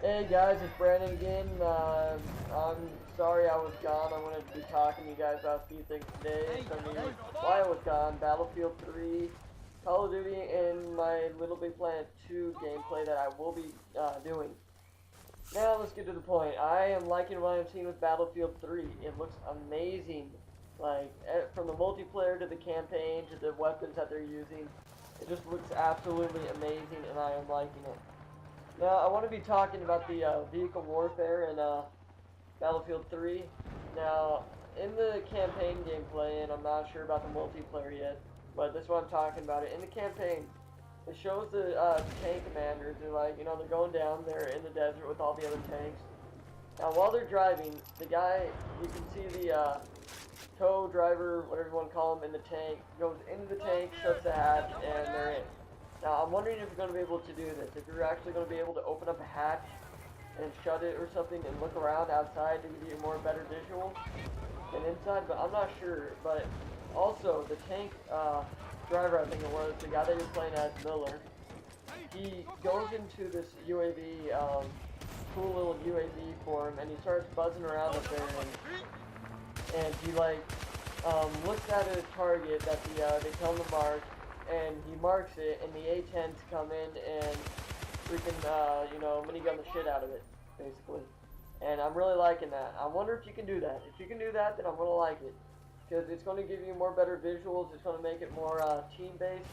Hey guys, it's Brandon again. I'm sorry I was gone. I wanted to be talking to you guys about a few things today. Some of you, why I was gone, Battlefield 3, Call of Duty, and my Little Big Planet 2 gameplay that I will be doing. Now let's get to the point. I am liking what I'm seeing with Battlefield 3. It looks amazing. Like, from the multiplayer to the campaign to the weapons that they're using, it just looks absolutely amazing and I am liking it. Now, I want to be talking about the vehicle warfare in Battlefield 3. Now, in the campaign gameplay, and I'm not sure about the multiplayer yet, but this is what I'm talking about. In the campaign, it shows the tank commanders. They're like, they're going down there in the desert with all the other tanks. Now, while they're driving, the guy, you can see the tow driver, whatever you want to call him, in the tank, goes into the tank, shuts the hatch, and they're in. Now, I'm wondering if you're going to be able to do this. If you're actually going to be able to open up a hatch and shut it or something and look around outside to give you more better visual than inside, but I'm not sure. But also, the tank driver, I think it was, the guy that you're playing as, Miller, he goes into this UAV, cool little UAV form, and he starts buzzing around up there, and he, like, looks at a target that they tell him to mark, and he marks it, and the A-10s come in and freaking, minigun the shit out of it, basically. And I'm really liking that. I wonder if you can do that. If you can do that, then I'm going to like it. Because it's going to give you more better visuals, it's going to make it more team-based,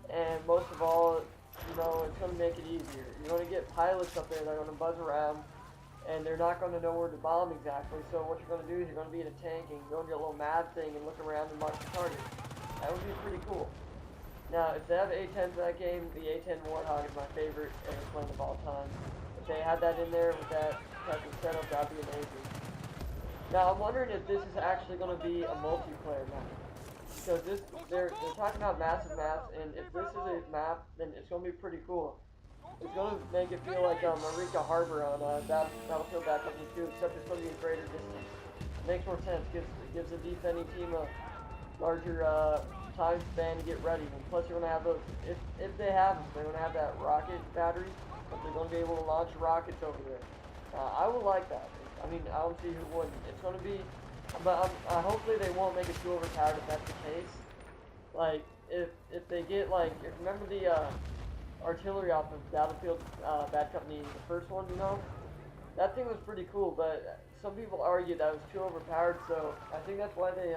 and most of all, it's going to make it easier. You're going to get pilots up there that are going to buzz around, and they're not going to know where to bomb exactly, so what you're going to do is you're going to be in a tank and go into a little map thing and look around and mark the target. That would be pretty cool. Now, if they have A-10s in that game, the A-10 Warthog is my favorite airplane of all time. If they had that in there with that type of setup, that would be amazing. Now, I'm wondering if this is actually going to be a multiplayer map. Because they're talking about massive maps, and if this is a map, then it's going to be pretty cool. It's going to make it feel like Marika Harbor on Battlefield Bad Company 2, except it's going to be a greater distance. It makes more sense. Gives the defending team a larger time span to get ready. And plus, you're going to have those, if they have them, they're going to have that rocket battery, but they're going to be able to launch rockets over there. I would like that. I mean, I don't see who wouldn't. It's going to be, but hopefully they won't make it too overpowered if that's the case. Like, if they get, like, if remember the artillery off of Battlefield Bad Company, the first one, that thing was pretty cool, but some people argue that it was too overpowered, so I think that's why they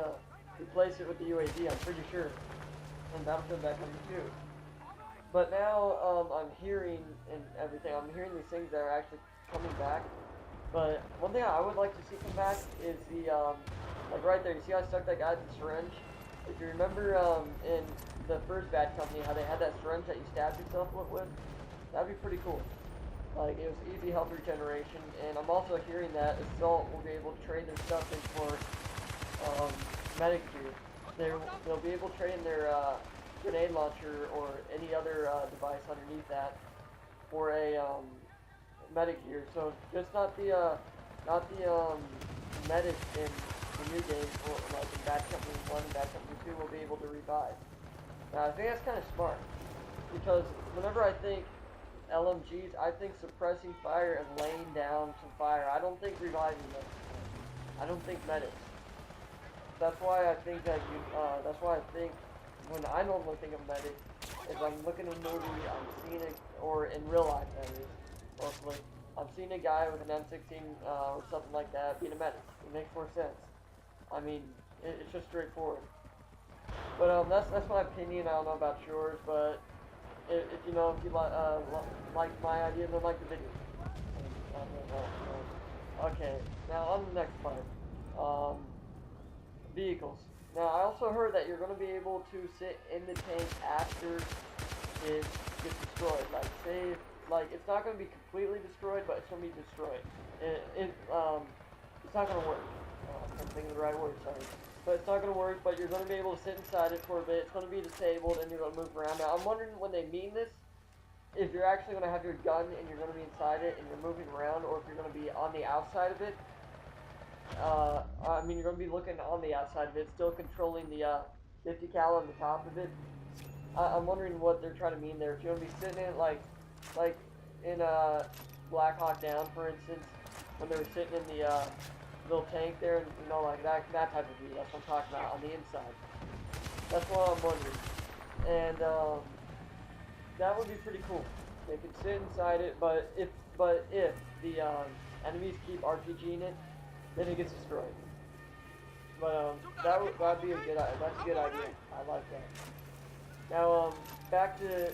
replaced it with the UAV, I'm pretty sure, in Battlefield Bad Company 2. But now I'm hearing and everything, I'm hearing these things that are actually coming back. But one thing I would like to see come back is the, like right there, you see how I stuck that guy with the syringe? If you remember in the first Bad Company, how they had that syringe that you stabbed yourself with, that'd be pretty cool. Like, it was easy health regeneration, and I'm also hearing that Assault will be able to trade their stuff in for medic gear. They'll be able to trade in their grenade launcher or any other device underneath that for a medic gear. So just not the medic in the new game, like in Bad Company 1 and Bad Company 2, will be able to revive. Now I think that's kind of smart, because whenever I think LMGs, I think suppressing fire and laying down some fire. I don't think reviving them. I don't think medics. That's why I think that that's why I think when I normally think of medic, is I'm looking at a movie, I'm seeing it, or in real life that is, mostly. I'm seeing a guy with an M16 or something like that being a medic. It makes more sense. I mean, it's just straightforward. But that's my opinion. I don't know about yours, but if you like my idea, then like the video. Okay, now on the next part. Vehicles. Now, I also heard that you're going to be able to sit in the tank after it gets destroyed. Like, say, like, it's not going to be completely destroyed, but it's going to be destroyed. It's not going to work. I'm thinking the right word, sorry. But it's not going to work, but you're going to be able to sit inside it for a bit. It's going to be disabled, and you're going to move around. Now, I'm wondering when they mean this, if you're actually going to have your gun and you're going to be inside it and you're moving around, or if you're going to be on the outside of it. I mean, you're going to be looking on the outside of it, still controlling the 50 cal on the top of it. I'm wondering what they're trying to mean there. If you're going to be sitting in it, like in Black Hawk Down, for instance, when they were sitting in the little tank there, and you know, like that type of view. That's what I'm talking about on the inside. That's what I'm wondering, and that would be pretty cool. They could sit inside it, but if the enemies keep RPGing it, then it gets destroyed. But that'd be that's a good idea. I like that. Now back to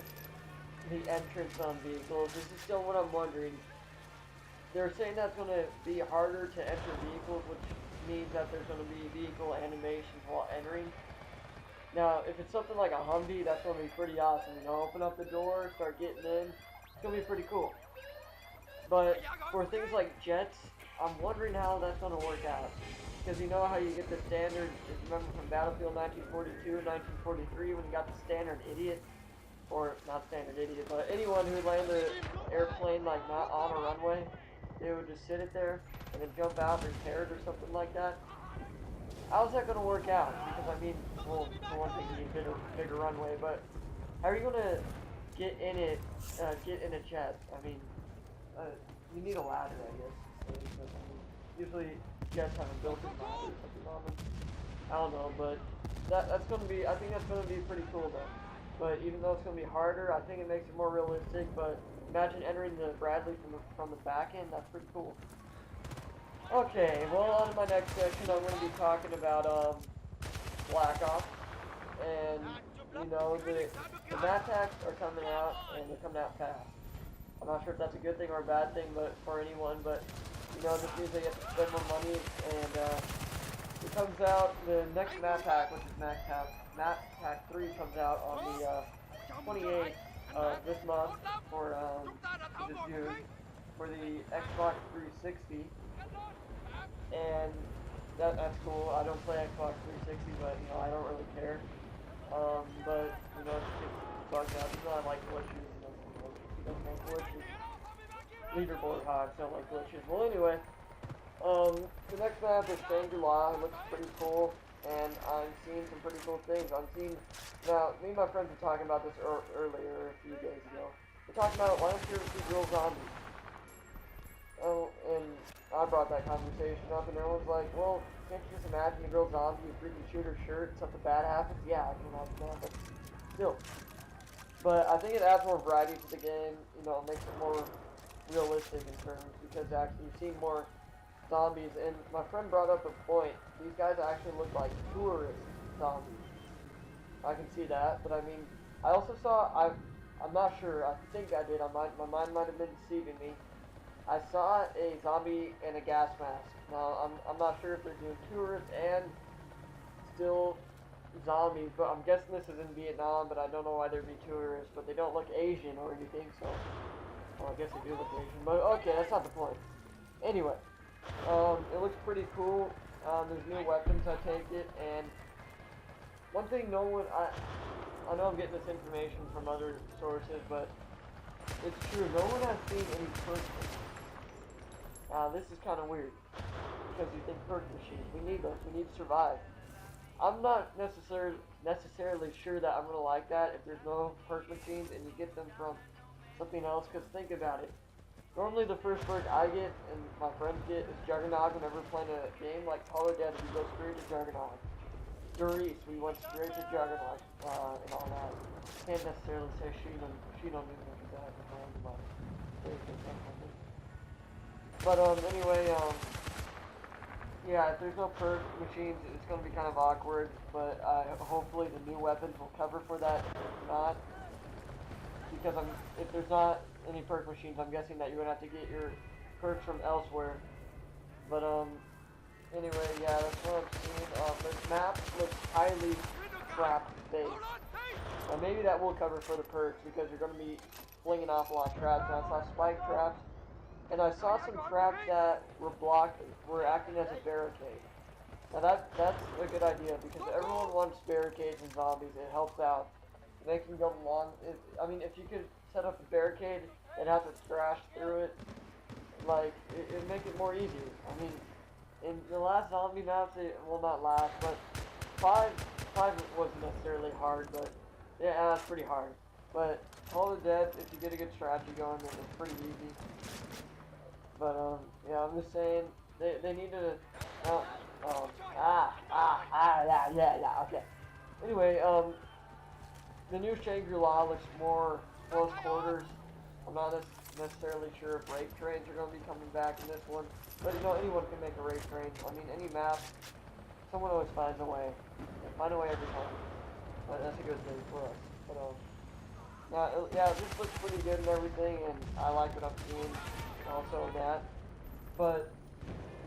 the entrance on vehicles. This is still what I'm wondering. They're saying that's going to be harder to enter vehicles, which means that there's going to be vehicle animations while entering. Now, if it's something like a Humvee, that's going to be pretty awesome. You know, open up the door, start getting in. It's going to be pretty cool. But for things like jets, I'm wondering how that's going to work out. Because you know how you get the standard, if you remember from Battlefield 1942 and 1943, when you got the standard idiot, or not standard idiot, but anyone who landed an airplane like not on a runway, they would just sit it there and then jump out and repair it or something like that. How's that going to work out? Because I mean, well, for one thing, you need a bigger runway, but how are you going to get in it, get in a jet? I mean, you need a ladder, I guess. I mean, usually jets have a built-in ladder or something on them. I don't know, but that's going to be, I think that's going to be pretty cool though. But even though it's going to be harder, I think it makes it more realistic. But imagine entering the Bradley from the back end. That's pretty cool. Okay, well, on to my next section, I'm going to be talking about Black Ops. And, you know, the map packs are coming out, and they're coming out fast. I'm not sure if that's a good thing or a bad thing but for anyone, but, you know, this means they have to spend more money. And it comes out, the next map pack, which is Map Pack 3, comes out on the 28th of this month for this June for the Xbox 360, and that's cool. I don't play Xbox 360, but you know I don't really care. But you know it's bugged out. You know I like glitches. You know you don't like glitches. Leaderboard hogs don't like glitches. Well anyway. The next map is Shangri-La. It looks pretty cool, and I'm seeing some pretty cool things. Now, me and my friends were talking about this earlier, a few days ago. We're talking about, why don't you ever see real zombies? Oh, and I brought that conversation up, and everyone's like, well, can't you just imagine a real zombie with freaking shooter shirt and something bad happens? Yeah, I can imagine that, but still. But I think it adds more variety to the game, you know, it makes it more realistic in terms, because actually you've seen more zombies, and my friend brought up a point. These guys actually look like tourist zombies. I can see that, but I mean, I also saw, I'm not sure, I think I did, my mind might have been deceiving me. I saw a zombie in a gas mask. Now, I'm not sure if they're doing tourists and still zombies, but I'm guessing this is in Vietnam, but I don't know why there'd be tourists, but they don't look Asian or anything, so, well, I guess they do look Asian, but okay, that's not the point. Anyway. It looks pretty cool. There's new weapons, I take it, and one thing I know I'm getting this information from other sources, but it's true, no one has seen any perk machines. This is kind of weird, because you think perk machines, we need those, we need to survive. I'm not necessarily sure that I'm going to like that if there's no perk machines and you get them from something else, because think about it. Normally the first perk I get and my friends get is Juggernaut whenever we're playing a game like Call of Duty, we go straight to Juggernaut. Doris, we went straight to Juggernaut, and all that. Can't necessarily say she don't do much of that, but anyway, yeah, if there's no perk machines, it's going to be kind of awkward, but hopefully the new weapons will cover for that. If not, because if there's not any perk machines, I'm guessing that you're gonna have to get your perks from elsewhere. But anyway, yeah, that's what I'm seeing. This map looks highly trap based. Now maybe that will cover for the perks because you're gonna be flinging off a lot of traps. And I saw spike traps, and I saw some traps that were acting as a barricade. Now that's a good idea because everyone wants barricades and zombies. It helps out. It makes them go long. I mean, if you could set up a barricade and have to crash through it, like, it'd make it more easier. I mean, in the last zombie maps, well, not last, but 5 wasn't necessarily hard, but yeah, that's pretty hard. But Call of Death, if you get a good strategy going, then it's pretty easy. But yeah, I'm just saying they need to. Okay. Anyway, the new Shangri-La looks more close quarters. I'm not necessarily sure if rape trains are going to be coming back in this one, but you know, anyone can make a rape train. I mean, any map, someone always finds a way. They find a way every time. But that's a good thing for us. But yeah, this looks pretty good and everything, and I like what I'm seeing also in that. But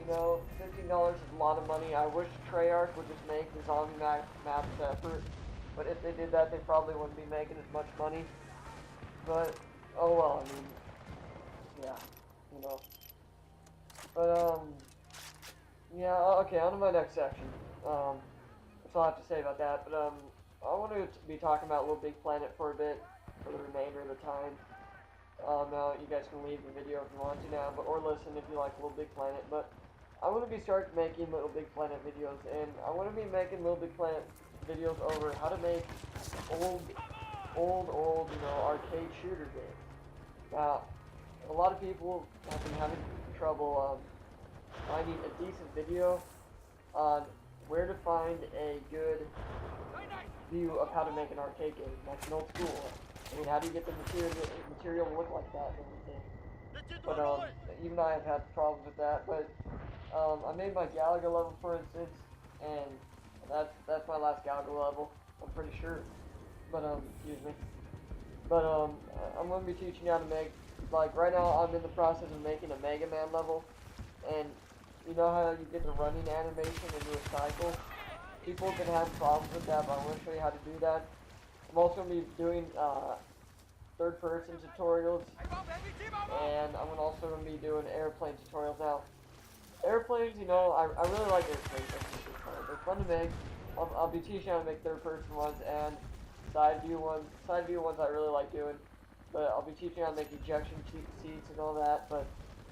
you know, $15 is a lot of money. I wish Treyarch would just make the zombie map separate. But if they did that, they probably wouldn't be making as much money. But, oh well, I mean, yeah, you know. But, yeah, okay, on to my next section. That's all I have to say about that. But, I want to be talking about Little Big Planet for a bit, for the remainder of the time. Now, you guys can leave the video if you want to now, but or listen if you like Little Big Planet. But I want to be start making Little Big Planet videos, and I want to be making Little Big Planet videos over how to make old, you know, arcade shooter games. Now, a lot of people have been having trouble finding a decent video on where to find a good view of how to make an arcade game, like an old school one. I mean, how do you get the material to look like that and everything? But even I have had problems with that. But I made my Galaga level, for instance, and that's my last Galaga level. I'm pretty sure. But excuse me. But I'm gonna be teaching you how to make. Like right now, I'm in the process of making a Mega Man level, and you know how you get the running animation into a cycle. People can have problems with that, but I'm gonna show you how to do that. I'm also gonna be doing third-person tutorials, and I'm also going to be doing airplane tutorials. Now, airplanes, you know, I really like airplanes. They're fun to make. I'll be teaching how to make third-person ones and side view ones. Side view ones I really like doing, but I'll be teaching how to make ejection seats and all that. But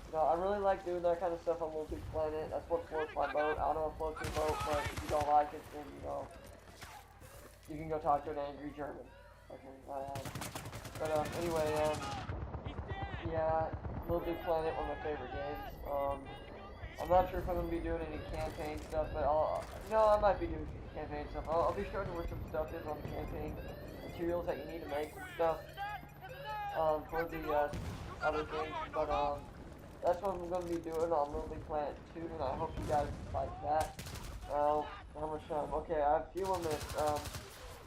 you know, I really like doing that kind of stuff on Little Big Planet. That's what floats my boat. I don't know what floats your boat, but if you don't like it, then you know, you can go talk to an angry German. Okay, but anyway, yeah, Little Big Planet, one of my favorite games. I'm not sure if I'm gonna be doing any campaign stuff, but I might be doing campaign stuff. I'll be showing you where some stuff is on the campaign materials that you need to make some stuff, for the, other games, but, that's what I'm gonna be doing on Little Big Planet 2, and I hope you guys like that. How much time? Okay, I have a few more minutes.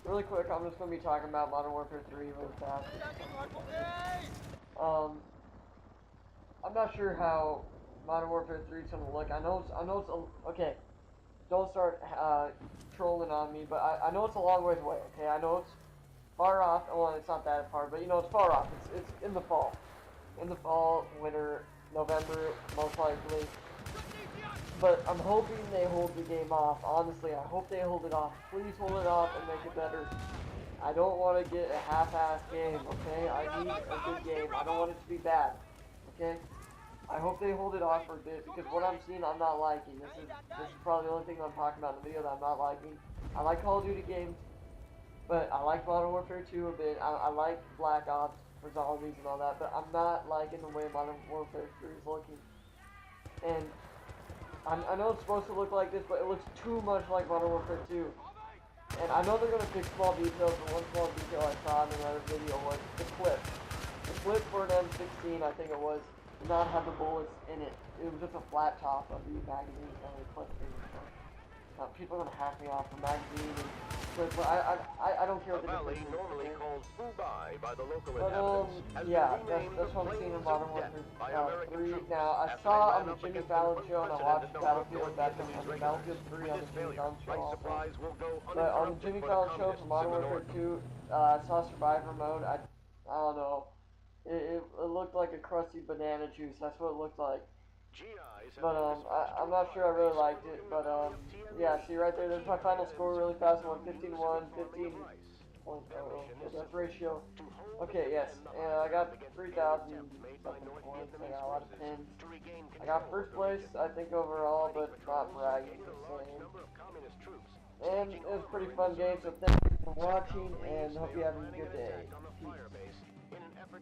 Really quick, I'm just going to be talking about Modern Warfare 3 really fast. I'm not sure how Modern Warfare 3 is going to look. I know it's, okay, don't start, trolling on me, but I know it's a long ways away, okay? I know it's far off, well, it's not that far, but you know, it's far off. It's in the fall. In the fall, winter, November, most likely. But I'm hoping they hold the game off. Honestly, I hope they hold it off. Please hold it off and make it better. I don't want to get a half-assed game, okay? I need a good game. I don't want it to be bad, okay? I hope they hold it off for a bit, because what I'm seeing, I'm not liking. This is probably the only thing I'm talking about in the video that I'm not liking. I like Call of Duty games, but I like Modern Warfare 2 a bit. I like Black Ops for zombies and all that, but I'm not liking the way Modern Warfare 3 is looking. And I know it's supposed to look like this, but it looks too much like Modern Warfare 2. And I know they're going to fix small details, but one small detail I saw in another video was the clip. The clip for an M16, I think it was, did not have the bullets in it. It was just a flat top of the magazine on the clip. People are going to hack me off for magazine and clip, but I don't care what the difference is. Normally called Fubai by the local yeah, that's what I'm seeing in Modern Warfare 3. Now, I saw on the Jimmy Fallon show, and I watched Battlefield, Battlefield 3 on the Jimmy Fallon show also. But on the Jimmy Fallon show for Modern Warfare 2, I saw Survivor mode. I don't know. It looked like a crusty banana juice. That's what it looked like. But I'm not sure I really liked it. But yeah, see right there, there's my final score really fast. I won 15-1, 15.00. Death ratio. Okay, yes, and I got 3,000 something points. I got a lot of pins. I got first place, I think overall, but not bragging. Just saying. And it was a pretty fun game, so thank you for watching, and hope you're having a good day. Peace.